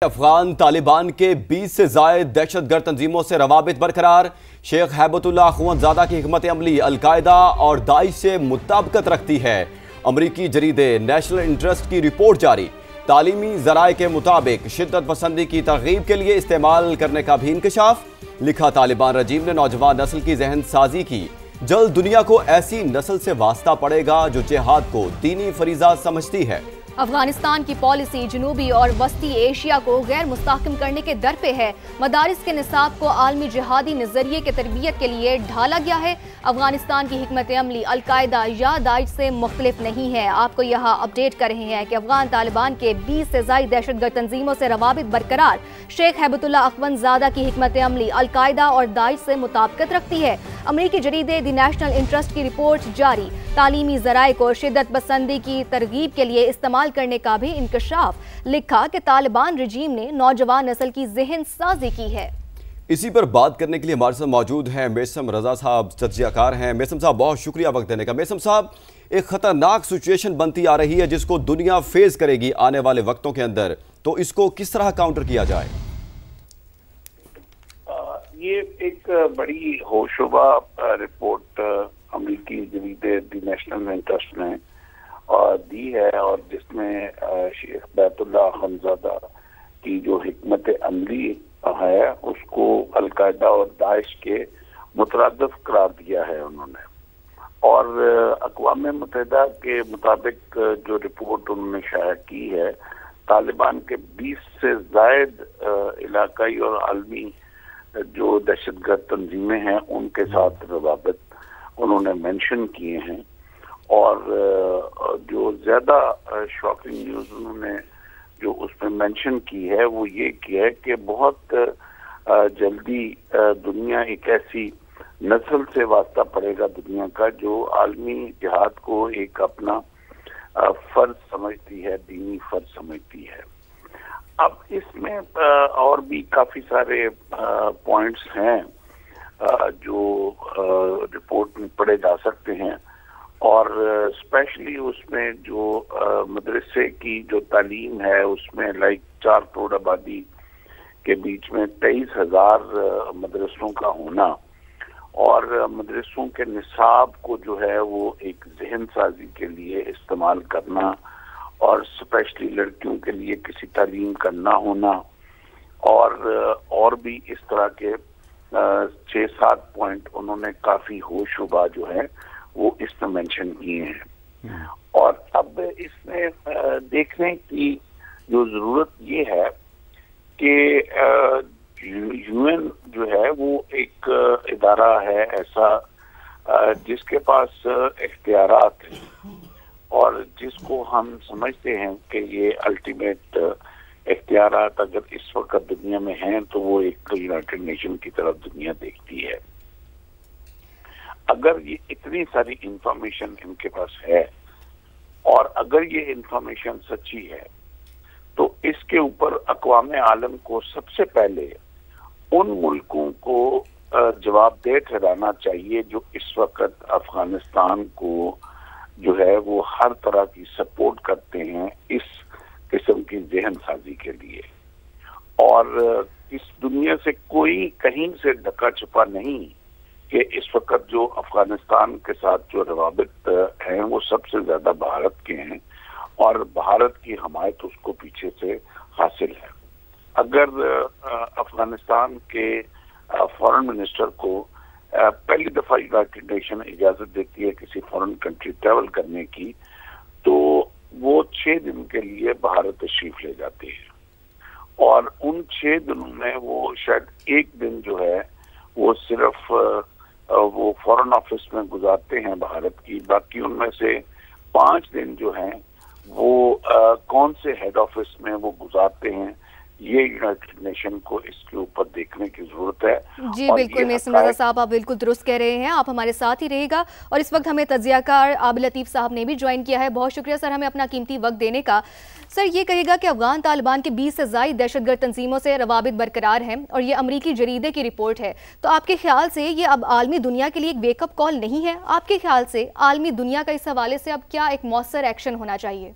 افغان طالبان کے 20 سے زائد دہشت گرد تنظیموں سے روابط برقرار۔ شیخ ہیبت اللہ اخونزادہ کی حکمت عملی القاعدہ اور داعش سے مطابقت رکھتی ہے۔ امریکی جریدے نیشنل انٹرسٹ کی رپورٹ جاری۔ تعلیمی ذرائع کے مطابق شدت پسندی کی ترغیب کے لیے استعمال کرنے کا بھی انکشاف۔ لکھا طالبان رجیم نے نوجوان نسل کی ذہن سازی کی۔ جلد دنیا کو ایسی نسل سے واسطہ پڑے گا جو جہاد کو دینی فریضہ سمجھتی ہے۔ افغانستان کی پالیسی جنوبی اور وسطی ایشیا کو غیر مستحکم کرنے کے در پہ ہے۔ مدارس کے نصاب کو عالمی جہادی نظریے کے تربیت کے لیے ڈھالا گیا ہے۔ افغانستان کی حکمت عملی القاعدہ یا داعش سے مختلف نہیں ہے۔ آپ کو یہاں اپڈیٹ کر رہے ہیں کہ افغان طالبان کے 20 سے زائد دہشت گرد تنظیموں سے روابط برقرار۔ شیخ ہیبت اللہ اخونزادہ کی حکمت عملی القاعدہ اور داعش سے مطابقت رکھتی ہے۔ امریکی جریدے دی نیشنل انٹرسٹ کی رپورٹ جاری۔ تعلیمی ذرائع کو شدت پسندی کی ترغیب کے لیے استعمال کرنے کا بھی انکشاف۔ لکھا کہ طالبان رجیم نے نوجوان نسل کی ذہن سازی کی ہے۔ اسی پر بات کرنے کے لیے ہمارے ساتھ موجود ہیں میسم رضا صاحب، تجزیہ کار ہیں۔ میسم صاحب بہت شکریہ وقت دینے کا۔ میسم صاحب، ایک خطرناک سچویشن بنتی آ رہی ہے جس کو دنیا فیس کرے گی آنے والے وقتوں کے اندر، تو اس کو کس طرح کاؤنٹر کیا جائے؟ یہ ایک بڑی ہوشربا رپورٹ امریکی جریدے دی نیشنل انٹرسٹ نے دی ہے، اور جس میں شیخ بیت اللہ اخونزادہ کی جو حکمت عملی ہے اس کو القاعدہ اور داعش کے مترادف قرار دیا ہے انہوں نے۔ اور اقوام متحدہ کے مطابق جو رپورٹ انہوں نے شائع کی ہے، طالبان کے 20 سے زائد علاقائی اور عالمی جو دہشت گرد تنظیمیں ہیں ان کے ساتھ روابط انہوں نے مینشن کیے ہیں۔ اور جو زیادہ شاکنگ نیوز انہوں نے جو اس میں مینشن کی ہے وہ یہ کی ہے کہ بہت جلدی دنیا ایک ایسی نسل سے واسطہ پڑے گا دنیا کا جو عالمی جہاد کو ایک اپنا فرض سمجھتی ہے، دینی فرض سمجھتی ہے۔ اب اس میں اور بھی کافی سارے پوائنٹس ہیں جو رپورٹ میں پڑھے جا سکتے ہیں، اور اسپیشلی اس میں جو مدرسے کی جو تعلیم ہے اس میں 4 کروڑ آبادی کے بیچ میں 23,000 مدرسوں کا ہونا، اور مدرسوں کے نصاب کو جو ہے وہ ایک ذہن سازی کے لیے استعمال کرنا، اور اسپیشلی لڑکیوں کے لیے کسی تعلیم کا نہ ہونا، اور بھی اس طرح کے 6-7 پوائنٹ انہوں نے کافی ہوشربا جو ہے وہ اس میں مینشن کیے ہیں۔ اور اب اس میں دیکھنے کی جو ضرورت یہ ہے کہ یو این جو ہے وہ ایک ادارہ ہے ایسا جس کے پاس اختیارات ہیں، اور جس کو ہم سمجھتے ہیں کہ یہ الٹیمیٹ اختیارات اگر اس وقت دنیا میں ہیں تو وہ ایک یونائٹڈ نیشن کی طرف دنیا دیکھتی ہے۔ اگر یہ اتنی ساری انفارمیشن ان کے پاس ہے، اور اگر یہ انفارمیشن سچی ہے، تو اس کے اوپر اقوام عالم کو سب سے پہلے ان ملکوں کو جواب دہ ٹھہرانا چاہیے جو اس وقت افغانستان کو جو ہے وہ ہر طرح کی سپورٹ کرتے ہیں اس قسم کی ذہن سازی کے لیے۔ اور اس دنیا سے کوئی کہیں سے ڈھکا چھپا نہیں کہ اس وقت جو افغانستان کے ساتھ جو روابط ہیں وہ سب سے زیادہ بھارت کے ہیں، اور بھارت کی حمایت اس کو پیچھے سے حاصل ہے۔ اگر افغانستان کے فارن منسٹر کو پہلی دفعہ یونائٹڈ نیشن اجازت دیتی ہے کسی فارن کنٹری ٹریول کرنے کی، تو وہ 6 دن کے لیے بھارت تشریف لے جاتے ہیں، اور ان 6 دنوں میں وہ شاید 1 دن جو ہے وہ صرف وہ فارن آفس میں گزارتے ہیں بھارت کی، باقی ان میں سے 5 دن جو ہیں وہ کون سے ہیڈ آفس میں وہ گزارتے ہیں، یہ یونائٹڈ نیشن کو اس کے اوپر دیکھنے کی ضرورت ہے۔ جی بالکل میسم رضا صاحب، آپ بالکل درست کہہ رہے ہیں، آپ ہمارے ساتھ ہی رہے گا۔ اور اس وقت ہمیں تجزیہ کار عابد لطیف صاحب نے بھی جوائن کیا ہے۔ بہت شکریہ سر ہمیں اپنا قیمتی وقت دینے کا۔ سر یہ کہے گا کہ افغان طالبان کے 20 سے زائد دہشت گرد تنظیموں سے روابط برقرار ہیں، اور یہ امریکی جریدے کی رپورٹ ہے، تو آپ کے خیال سے یہ اب عالمی دنیا کے لیے ایک ویک اپ کال نہیں ہے؟ آپ کے خیال سے عالمی دنیا کا اس حوالے سے اب کیا ایک مؤثر ایکشن ہونا چاہیے؟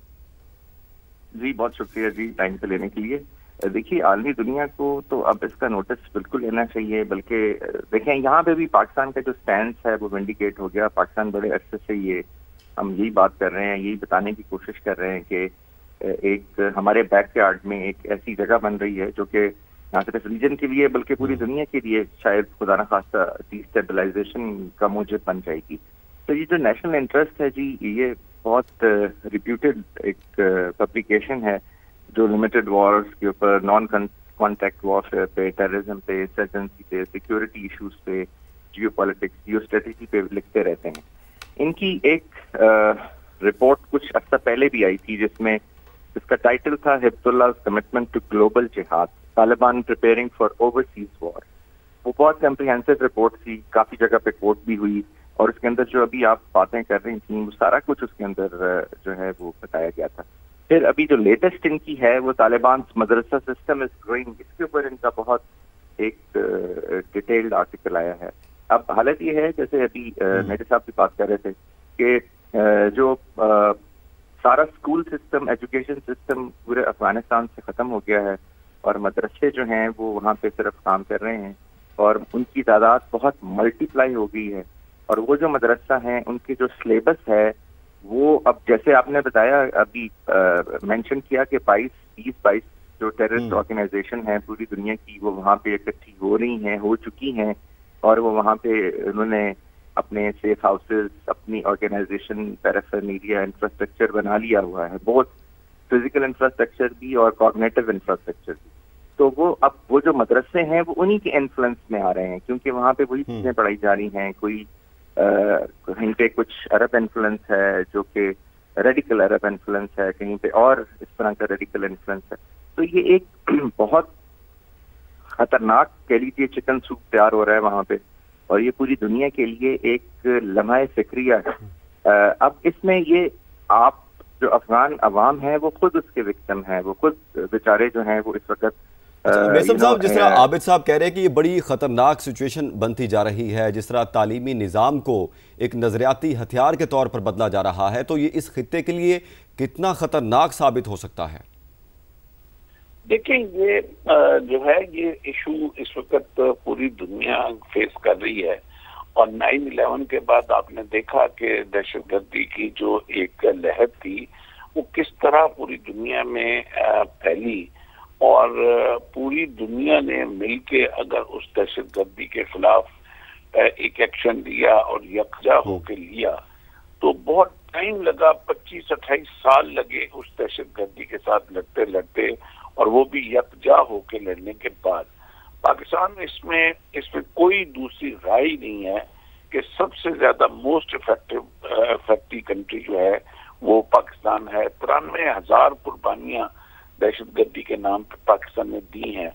جی بہت شکریہ جی ٹائم پہ لینے کے لیے۔ دیکھیے عالمی دنیا کو تو اب اس کا نوٹس بالکل لینا چاہیے، بلکہ دیکھیں یہاں پہ بھی پاکستان کا جو سٹینس ہے وہ ونڈیکیٹ ہو گیا. پاکستان بڑے عرصے سے ہم یہی بات کر رہے ہیں، یہی بتانے کی کوشش کر رہے ہیں کہ ایک ہمارے بیک یارڈ میں ایک ایسی جگہ بن رہی ہے جو کہ نہ صرف ریجن کے لیے بلکہ پوری دنیا کے لیے شاید خدا نہ خواستہ ڈی اسٹیبلائزیشن کا موجب بن جائے گی. تو یہ جو نیشنل انٹرسٹ ہے جی، یہ بہت ریپیوٹیڈ ایک پبلیکیشن ہے جو لمیٹڈ وارز کے اوپر، نان کانٹیکٹ وارفیئر پہ، ٹیررزم پہ، انسرجنسی پہ، سیکیورٹی ایشوز پہ، جیو پالیٹکس، جیو اسٹریٹجی پہ لکھتے رہتے ہیں. ان کی ایک رپورٹ کچھ عرصہ پہلے بھی آئی تھی جس کا ٹائٹل تھا ہبت اللہ کمٹمنٹ ٹو گلوبل جہاد، طالبان پریپیئرنگ فار اوورسیز وار. وہ بہت کمپریہنسو رپورٹ تھی، کافی جگہ پہ کوٹ بھی ہوئی، اور اس کے اندر جو ابھی آپ باتیں کر رہی تھیں وہ سارا کچھ اس کے اندر جو ہے وہ بتایا گیا تھا. پھر ابھی جو لیٹسٹ ان کی ہے وہ طالبان مدرسہ سسٹم از گروئنگ، اس کے اوپر ان کا بہت ایک ڈیٹیلڈ آرٹیکل آیا ہے. اب حالت یہ ہے جیسے ابھی میرے صاحب بھی بات کر رہے تھے کہ جو سارا اسکول سسٹم، ایجوکیشن سسٹم پورے افغانستان سے ختم ہو گیا ہے، اور مدرسے جو ہیں وہ وہاں پہ صرف کام کر رہے ہیں، اور ان کی تعداد بہت ملٹی پلائی ہو گئی ہے. اور وہ جو مدرسہ ہیں ان کے جو سلیبس ہے وہ اب جیسے آپ نے بتایا ابھی مینشن کیا کہ 22 جو ٹیررسٹ آرگنائزیشن ہیں پوری دنیا کی، وہ وہاں پہ اکٹھی ہو چکی ہیں، اور وہ وہاں پہ انہوں نے اپنے سیف ہاؤسز، اپنی آرگنائزیشن، پیرافرنیلیا، انفراسٹرکچر بنا لیا ہوا ہے، بہت فزیکل انفراسٹرکچر بھی اور کوگنیٹو انفراسٹرکچر بھی. تو وہ جو مدرسے ہیں وہ انہی کے انفلوئنس میں آ رہے ہیں، کیونکہ وہاں پہ وہی چیزیں پڑھائی جا رہی ہیں. کہیں پہ کچھ عرب انفلوئنس ہے جو کہ ریڈیکل عرب انفلوئنس ہے، کہیں پہ اور اس طرح کا ریڈیکل انفلوئنس ہے. تو یہ ایک بہت خطرناک کہہ لیجیے چکن سوپ تیار ہو رہا ہے وہاں پہ، اور یہ پوری دنیا کے لیے ایک لمحہ فکریہ ہے. اب اس میں یہ آپ جو افغان عوام ہیں وہ خود اس کے وکٹم ہیں، وہ خود بیچارے جو ہیں وہ اس وقت میسم صاحب، جس طرح عابد صاحب کہہ رہے ہیں کہ یہ بڑی خطرناک سچویشن بنتی جا رہی ہے، جس طرح تعلیمی نظام کو ایک نظریاتی ہتھیار کے طور پر بدلا جا رہا ہے، تو یہ اس خطے کے لیے کتنا خطرناک ثابت ہو سکتا ہے؟ دیکھیں یہ جو ہے یہ ایشو اس وقت پوری دنیا فیس کر رہی ہے، اور 9/11 کے بعد آپ نے دیکھا کہ دہشت گردی کی جو ایک لہر تھی وہ کس طرح پوری دنیا میں پھیلی، اور پوری دنیا نے مل کے اگر اس دہشت گردی کے خلاف ایک ایکشن لیا اور یکجا ہو کے لیا تو بہت ٹائم لگا، 25-28 سال لگے اس دہشت گردی کے ساتھ لڑتے، اور وہ بھی یکجا ہو کے لڑنے کے بعد. پاکستان اس میں کوئی دوسری رائے نہیں ہے کہ سب سے زیادہ موسٹ افیکٹو کنٹری جو ہے وہ پاکستان ہے. 93,000 قربانیاں دہشت گردی کے نام پہ پاکستان نے دی ہیں،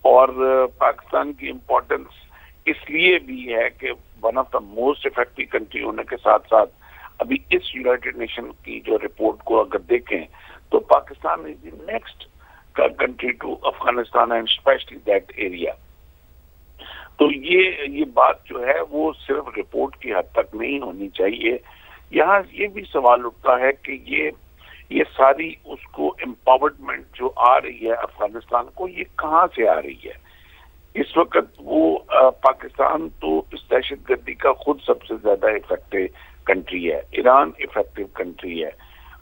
اور پاکستان کی امپورٹنس اس لیے بھی ہے کہ one of the most effective country ہونے کے ساتھ ساتھ ابھی اس یونائٹڈ نیشن کی جو رپورٹ کو اگر دیکھیں تو Pakistan is the next country to Afghanistan and especially that area. تو یہ بات جو ہے وہ صرف رپورٹ کی حد تک نہیں ہونی چاہیے. یہاں یہ بھی سوال اٹھتا ہے کہ یہ ساری اس کو امپاورمنٹ جو آ رہی ہے افغانستان کو، یہ کہاں سے آ رہی ہے؟ اس وقت وہ پاکستان تو اس دہشت گردی کا خود سب سے زیادہ افیکٹو کنٹری ہے، ایران افیکٹو کنٹری ہے،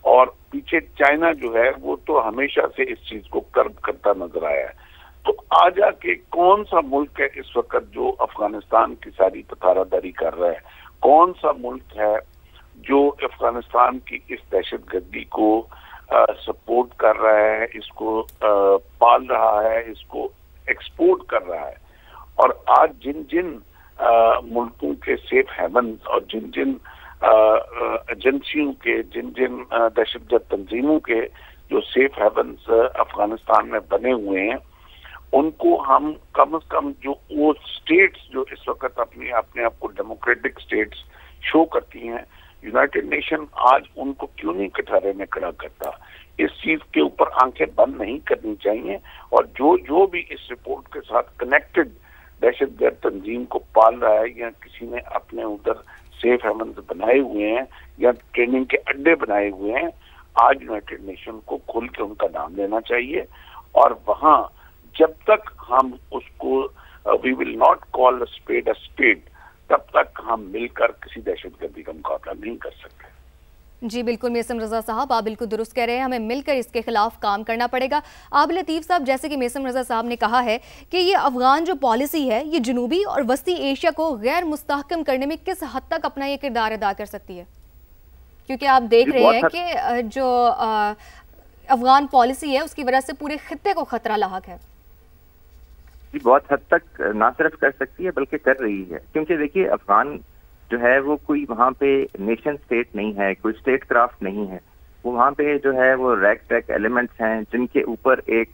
اور پیچھے چائنا جو ہے وہ تو ہمیشہ سے اس چیز کو کرب کرتا نظر آیا ہے. تو آ جا کے کون سا ملک ہے اس وقت جو افغانستان کی ساری پتارہ داری کر رہا ہے؟ کون سا ملک ہے جو افغانستان کی اس دہشت گردی کو سپورٹ کر رہا ہے، اس کو پال رہا ہے، اس کو ایکسپورٹ کر رہا ہے؟ اور آج جن ملکوں کے سیف ہیونز اور جن ایجنسیوں کے جن دہشت گرد تنظیموں کے جو سیف ہیونز افغانستان میں بنے ہوئے ہیں، ان کو ہم کم از کم جو وہ اسٹیٹس جو اس وقت اپنے آپ کو ڈیموکریٹک اسٹیٹس شو کرتی ہیں، یونائٹڈ نیشن آج ان کو کیوں نہیں کٹہرے میں کھڑا کرتا؟ اس چیز کے اوپر آنکھیں بند نہیں کرنی چاہیے، اور جو بھی اس رپورٹ کے ساتھ کنیکٹڈ دہشت گرد تنظیم کو پال رہا ہے، یا کسی نے اپنے ادھر سیف ہیونز بنائے ہوئے ہیں یا ٹریننگ کے اڈے بنائے ہوئے ہیں، آج یونائٹڈ نیشن کو کھل کے ان کا نام لینا چاہیے اور وہاں جب تک ہم اس کو وی ول ناٹ کال اسپیڈ تب تک ہم مل کر کسی دہشت گردی کا مقابلہ نہیں کر سکتے. جی بالکل میسم رضا صاحب، آپ بالکل درست کہہ رہے ہیں، ہمیں مل کر اس کے خلاف کام کرنا پڑے گا. عابد لطیف صاحب، جیسے کہ میسم رضا صاحب نے کہا ہے کہ یہ افغان جو پالیسی ہے یہ جنوبی اور وسطی ایشیا کو غیر مستحکم کرنے میں کس حد تک اپنا یہ کردار ادا کر سکتی ہے؟ کیونکہ آپ دیکھ رہے ہیں کہ جو افغان پالیسی ہے اس کی وجہ سے پورے خطے کو خطرہ لاحق ہے. جی بہت حد تک نہ صرف کر سکتی ہے بلکہ کر رہی ہے، کیونکہ دیکھیے افغان جو ہے وہ کوئی وہاں پہ نیشن سٹیٹ نہیں ہے، کوئی سٹیٹ کرافٹ نہیں ہے. وہ وہاں پہ جو ہے وہ ریک ٹیک ایلیمنٹس ہیں جن کے اوپر ایک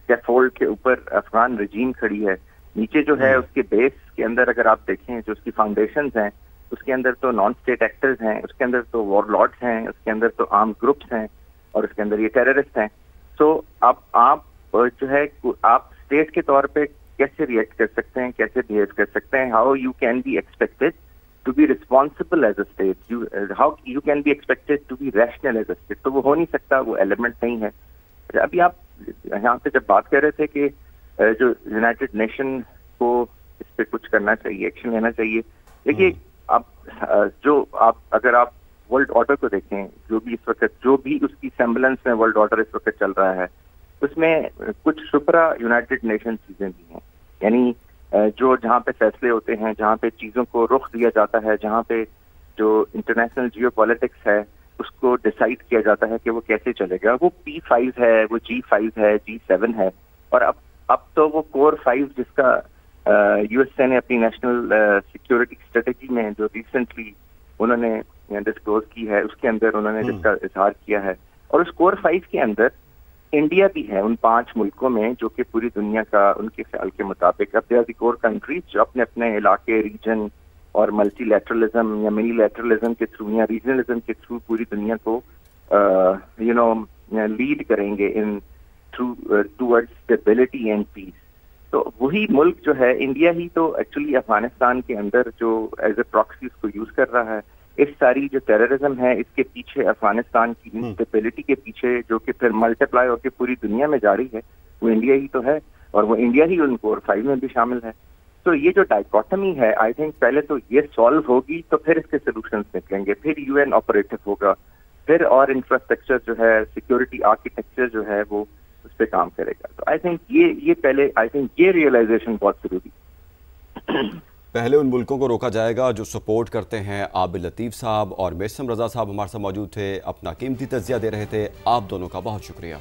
سکیفولڈ کے اوپر افغان رجیم کھڑی ہے. نیچے جو ہے اس کے بیس کے اندر اگر آپ دیکھیں جو اس کی فاؤنڈیشنز ہیں اس کے اندر تو نان اسٹیٹ ایکٹرز ہیں، اس کے اندر تو وار لارڈز ہیں، اس کے اندر تو آرم گروپس ہیں اور اس کے اندر یہ ٹیررسٹ ہیں. سو اب آپ جو ہے آپ اسٹیٹ کے طور پہ کیسے ریئیکٹ کر سکتے ہیں، کیسے بہیو کر سکتے ہیں؟ How you can be expected to be responsible as a state, how you can be expected to be rational as a state. تو وہ ہو نہیں سکتا، وہ ایلیمنٹ نہیں ہے. ابھی آپ یہاں پہ جب بات کر رہے تھے کہ جو یونائٹڈ نیشن کو اس پہ کچھ کرنا چاہیے، ایکشن لینا چاہیے، دیکھیے اگر آپ ورلڈ آرڈر کو دیکھیں، جو بھی اس کی سیمبلنس میں ورلڈ آرڈر اس وقت چل رہا ہے، اس میں کچھ سپرا یونائٹڈ نیشن چیزیں بھی ہیں. یعنی جہاں پہ فیصلے ہوتے ہیں، جہاں پہ چیزوں کو رخ دیا جاتا ہے، جہاں پہ جو انٹرنیشنل جیو پالیٹکس ہے اس کو ڈیسائیڈ کیا جاتا ہے کہ وہ کیسے چلے گا. وہ P5 ہے، وہ G5 ہے، G7 ہے، اور اب تو وہ کور 5 جس کا USA نے اپنی نیشنل سیکیورٹی اسٹریٹجی میں جو ریسنٹلی انہوں نے ڈسکلوز کی ہے اس کے اندر انہوں نے جس کا اظہار کیا ہے. اور اس کور 5 کے اندر انڈیا بھی ہے ان 5 ملکوں میں جو کہ پوری دنیا کا ان کے خیال کے مطابق اب دی کور کنٹریز جو اپنے اپنے علاقے، ریجن اور ملٹی لیٹرلزم یا منی لیٹرلزم کے تھرو یا ریجنلزم کے تھرو پوری دنیا کو لیڈ کریں گے in through toward stability and peace. تو وہی ملک جو ہے انڈیا ہی تو ایکچولی افغانستان کے اندر جو ایز اے پراکسی اس کو یوز کر رہا ہے. اس ساری جو ٹیررزم ہے اس کے پیچھے افغانستان کی انسٹیبلٹی کے پیچھے جو کہ پھر ملٹیپلائی ہو کے پوری دنیا میں جاری ہے وہ انڈیا ہی تو ہے، اور وہ انڈیا ہی ان کور 5 میں بھی شامل ہے. تو یہ جو ڈائیکاٹمی ہے آئی تھنک پہلے تو یہ سالو ہوگی تو پھر اس کے سولوشنز نکلیں گے، پھر UN آپریٹو ہوگا، پھر اور انفراسٹرکچر جو ہے سیکورٹی آرکیٹیکچر جو ہے وہ اس پہ کام کرے گا. تو آئی تھنک یہ پہلے یہ ریئلائزیشن بہت ضروری. پہلے ان ملکوں کو روکا جائے گا جو سپورٹ کرتے ہیں. عابد لطیف صاحب اور میسم رضا صاحب ہمارے ساتھ موجود تھے، اپنا قیمتی تجزیہ دے رہے تھے. آپ دونوں کا بہت شکریہ.